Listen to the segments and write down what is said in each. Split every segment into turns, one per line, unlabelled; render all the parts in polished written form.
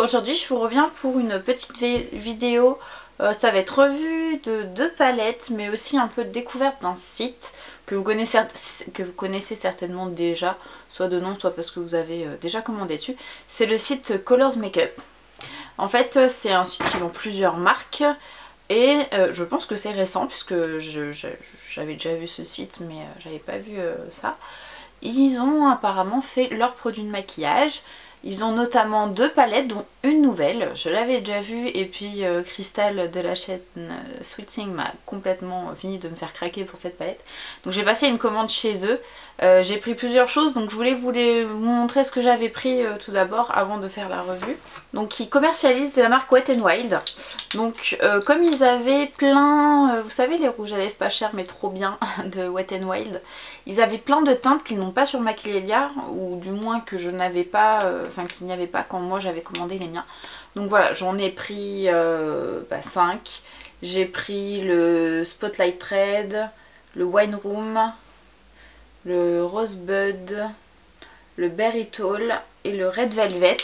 aujourd'hui je vous reviens pour une petite vidéo. Ça va être revue de 2 palettes, mais aussi un peu de découverte d'un site que vous connaissez certainement déjà, soit de nom, soit parce que vous avez déjà commandé dessus. C'est le site Colors Makeup. En fait, c'est un site qui vend plusieurs marques. Et je pense que c'est récent puisque j'avais déjà vu ce site, mais j'avais pas vu ça. Ils ont apparemment fait leurs produits de maquillage. Ils ont notamment 2 palettes, dont une nouvelle. Je l'avais déjà vue et puis Crystal de la chaîne Sweet Thing m'a complètement fini de me faire craquer pour cette palette. Donc j'ai passé une commande chez eux. J'ai pris plusieurs choses, donc je voulais vous montrer ce que j'avais pris tout d'abord avant de faire la revue. Donc ils commercialisent la marque Wet n Wild. Donc comme ils avaient plein, vous savez les rouges à lèvres pas chers mais trop bien de Wet n Wild, ils avaient plein de teintes qu'ils n'ont pas sur Maquillalia, ou du moins que je n'avais pas, enfin qu'il n'y avait pas quand moi j'avais commandé les miens. Donc voilà, j'en ai pris 5. J'ai pris le Spotlight Red, le Wine Room, le Rosebud, le Berry Tall et le Red Velvet.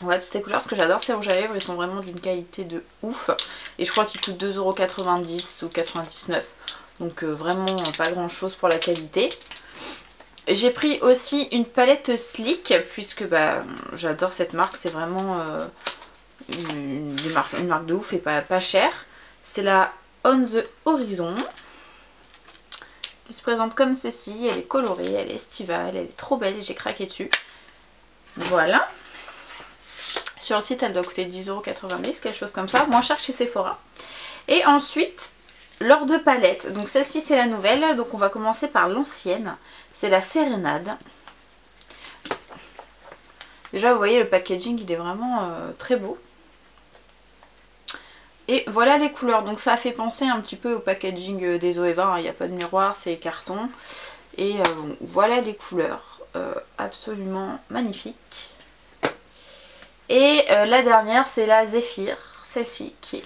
Voilà, toutes ces couleurs, parce que j'adore ces rouges à lèvres, ils sont vraiment d'une qualité de ouf. Et je crois qu'ils coûtent 2,90 € ou 99 €. Donc vraiment pas grand chose pour la qualité. J'ai pris aussi une palette Sleek, puisque j'adore cette marque, c'est vraiment une marque de ouf et pas chère. C'est la On the Horizon, qui se présente comme ceci. Elle est colorée, elle est estivale, elle est trop belle et j'ai craqué dessus. Voilà. Sur le site elle doit coûter 10,90 €, quelque chose comme ça, moins cher que chez Sephora. Et ensuite leurs 2 palettes, donc celle-ci c'est la nouvelle, donc on va commencer par l'ancienne, c'est la Sérénade. Déjà vous voyez le packaging il est vraiment très beau. Et voilà les couleurs, donc ça fait penser un petit peu au packaging des Zoeva, hein. Il n'y a pas de miroir, c'est carton. Et voilà les couleurs, absolument magnifiques. Et la dernière c'est la Zéphyr, celle-ci qui est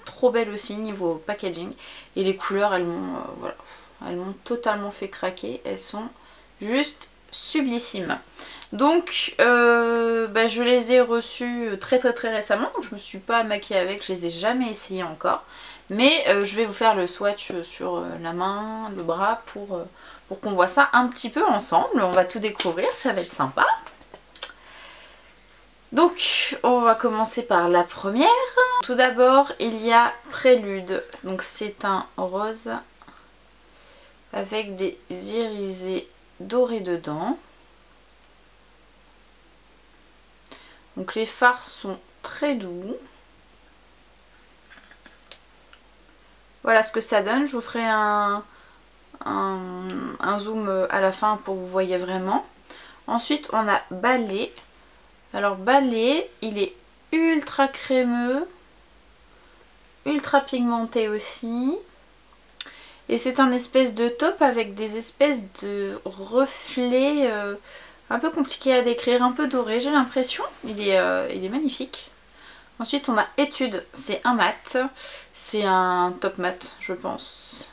trop belle aussi niveau packaging. Et les couleurs elles m'ont totalement fait craquer, elles sont juste sublissimes. Donc je les ai reçues très récemment, donc je me suis pas maquillée avec, je les ai jamais essayées encore. Mais je vais vous faire le swatch sur la main, le bras pour qu'on voit ça un petit peu ensemble. On va tout découvrir, ça va être sympa. Donc on va commencer par la première. Tout d'abord il y a Prélude, donc c'est un rose avec des irisés dorés dedans. Donc les fards sont très doux. Voilà ce que ça donne, je vous ferai un zoom à la fin pour que vous voyez vraiment. Ensuite on a Ballet. Alors Ballet, il est ultra crémeux, ultra pigmenté aussi. Et c'est un espèce de taupe avec des espèces de reflets un peu compliqués à décrire, un peu doré j'ai l'impression. Il est magnifique. Ensuite on a Étude, c'est un mat. C'est un top mat je pense.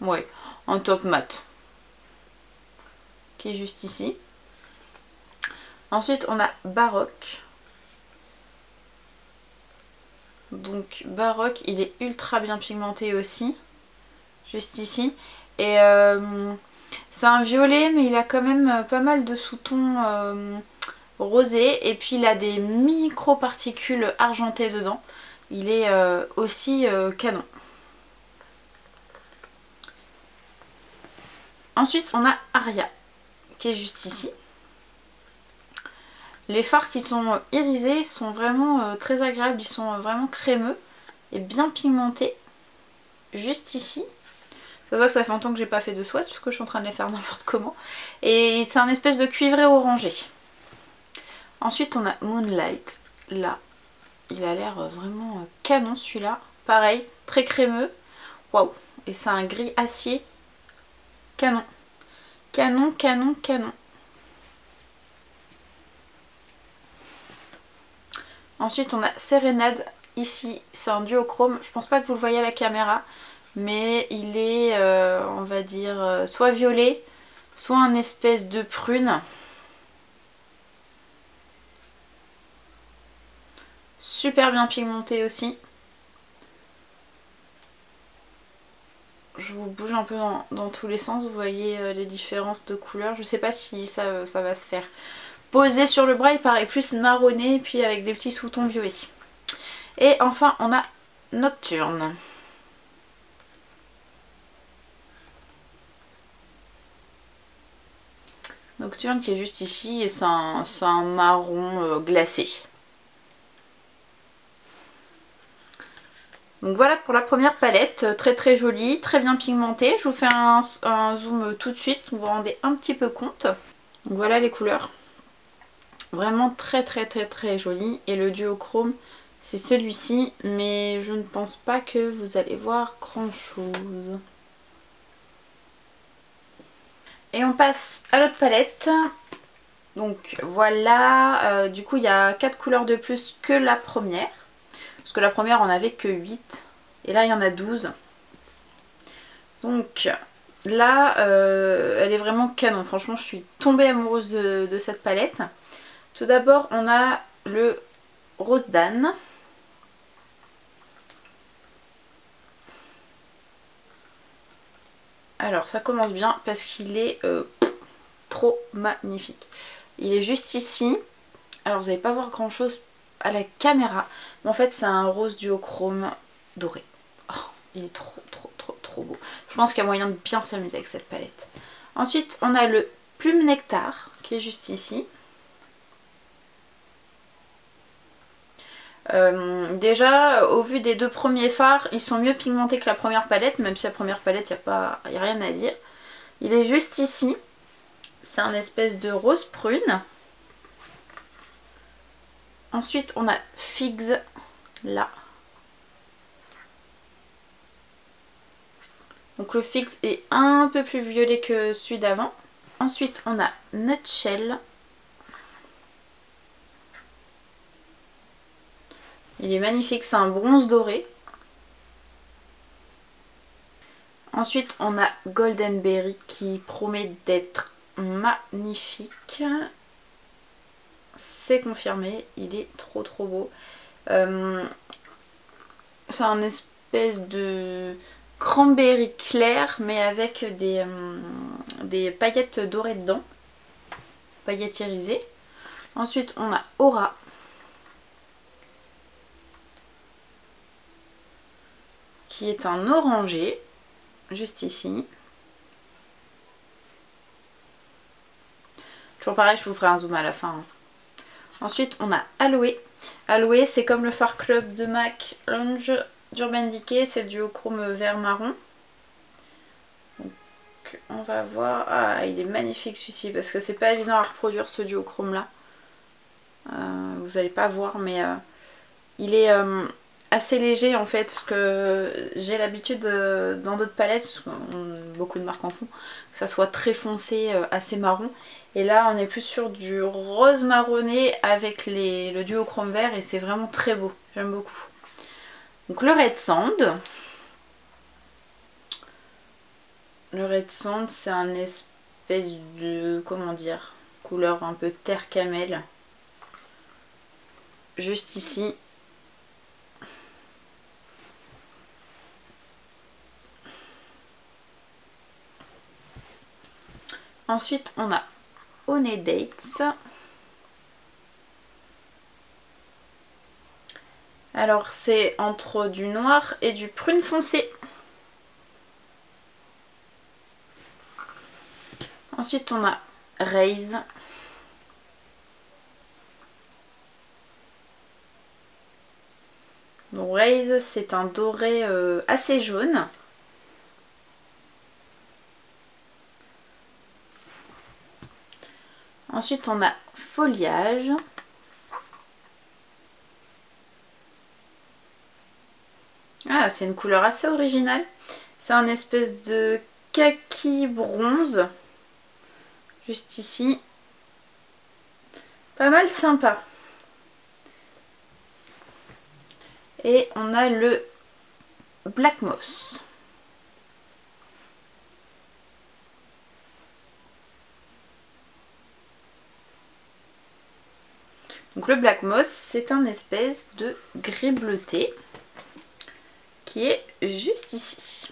Ouais, un top mat. Qui est juste ici. Ensuite on a Baroque. Donc Baroque il est ultra bien pigmenté aussi. Juste ici. Et c'est un violet mais il a quand même pas mal de sous-tons rosés. Et puis il a des micro-particules argentées dedans. Il est aussi canon. Ensuite on a Aria qui est juste ici. Les fards qui sont irisés sont vraiment très agréables, ils sont vraiment crémeux et bien pigmentés. Juste ici. Ça voit que ça fait longtemps que j'ai pas fait de swatch parce que je suis en train de les faire n'importe comment. Et c'est un espèce de cuivré orangé. Ensuite on a Moonlight. Là, il a l'air vraiment canon celui-là. Pareil, très crémeux. Waouh. Et c'est un gris acier. Canon. Canon, canon, canon. Ensuite on a Sérénade ici, c'est un duochrome, je pense pas que vous le voyez à la caméra, mais il est on va dire soit violet, soit un espèce de prune. super bien pigmenté aussi. Je vous bouge un peu dans tous les sens, vous voyez les différences de couleurs. Je sais pas si ça va se faire. Posé sur le bras, il paraît plus marronné, puis avec des petits sous-tons violets. Et enfin, on a Nocturne. Nocturne qui est juste ici, et c'est un marron glacé. Donc voilà pour la première palette, très très jolie, très bien pigmentée. Je vous fais un zoom tout de suite, vous vous rendez un petit peu compte. Donc voilà les couleurs. Vraiment très très très très joli. Et le duochrome, c'est celui-ci, mais je ne pense pas que vous allez voir grand chose. Et on passe à l'autre palette. Donc voilà, du coup il y a 4 couleurs de plus que la première. Parce que la première on avait que 8. Et là il y en a 12. Donc là elle est vraiment canon. Franchement je suis tombée amoureuse de cette palette. Tout d'abord on a le Rose d'Anne. Alors ça commence bien parce qu'il est trop magnifique. Il est juste ici. Alors vous n'allez pas voir grand chose à la caméra. Mais en fait c'est un rose duochrome doré. Oh, il est trop trop trop trop beau. Je pense qu'il y a moyen de bien s'amuser avec cette palette. Ensuite on a le Plume Nectar qui est juste ici. Déjà au vu des deux premiers fards, ils sont mieux pigmentés que la première palette. Même si la première palette il n'y a rien à dire. Il est juste ici. C'est un espèce de rose prune. Ensuite on a Figs là. Donc le Figs est un peu plus violet que celui d'avant. Ensuite on a Nutshell. Il est magnifique, c'est un bronze doré. Ensuite on a Golden Berry qui promet d'être magnifique. C'est confirmé, il est trop trop beau. C'est un espèce de cranberry clair mais avec des paillettes dorées dedans. Paillettes irisées. Ensuite on a Aura. Qui est un orangé. Juste ici. Toujours pareil, je vous ferai un zoom à la fin. Ensuite on a Aloe. Aloe c'est comme le Far Club de MAC Lounge d'Urban Decay, c'est le duochrome vert marron. Donc on va voir. Ah il est magnifique celui-ci parce que c'est pas évident à reproduire ce duochrome là. Vous n'allez pas voir mais il est assez léger en fait, parce que j'ai l'habitude dans d'autres palettes, parce que beaucoup de marques en font, que ça soit très foncé, assez marron. Et là on est plus sur du rose marronné avec le duochrome vert et c'est vraiment très beau, j'aime beaucoup. Donc le Red Sand. Le Red Sand c'est un espèce de, comment dire, couleur un peu terre camel. Juste ici. Ensuite on a Honey Dates. Alors c'est entre du noir et du prune foncé. Ensuite on a Raise. Donc Raise c'est un doré assez jaune. Ensuite on a Foliage. Ah c'est une couleur assez originale. C'est un espèce de kaki bronze. Juste ici. Pas mal sympa. Et on a le Black Moss. Donc le Black Moss, c'est un espèce de gris bleuté qui est juste ici.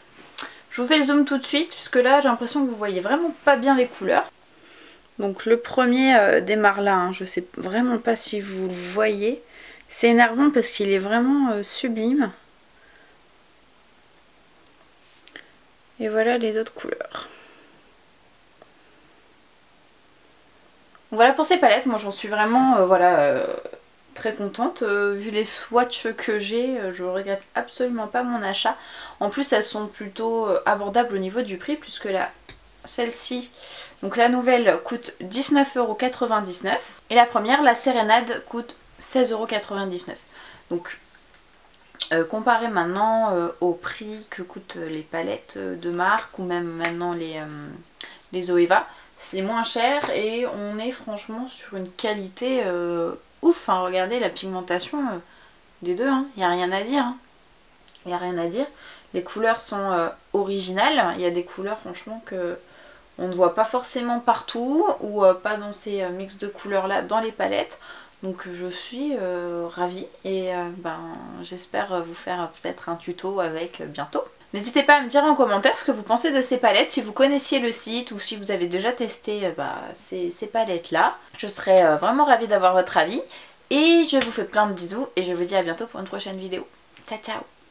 Je vous fais le zoom tout de suite puisque là j'ai l'impression que vous voyez vraiment pas bien les couleurs. Donc le premier démarre là, hein. Je sais vraiment pas si vous le voyez. C'est énervant parce qu'il est vraiment sublime. Et voilà les autres couleurs. Voilà pour ces palettes, moi j'en suis vraiment très contente. Vu les swatchs que j'ai, je regrette absolument pas mon achat. En plus elles sont plutôt abordables au niveau du prix puisque là, celle-ci, donc la nouvelle coûte 19,99 € et la première, la Sérénade, coûte 16,99 €. Donc comparé maintenant au prix que coûtent les palettes de marque ou même maintenant les Zoeva, c'est moins cher et on est franchement sur une qualité ouf. Hein. Regardez la pigmentation des deux, il n'y a rien à dire. Il n'y a rien à dire. Les couleurs sont originales. Il y a des couleurs franchement que on ne voit pas forcément partout ou pas dans ces mix de couleurs là dans les palettes. Donc je suis ravie et j'espère vous faire peut-être un tuto avec bientôt. N'hésitez pas à me dire en commentaire ce que vous pensez de ces palettes, si vous connaissiez le site ou si vous avez déjà testé ces palettes là. Je serais vraiment ravie d'avoir votre avis et je vous fais plein de bisous et je vous dis à bientôt pour une prochaine vidéo. Ciao ciao!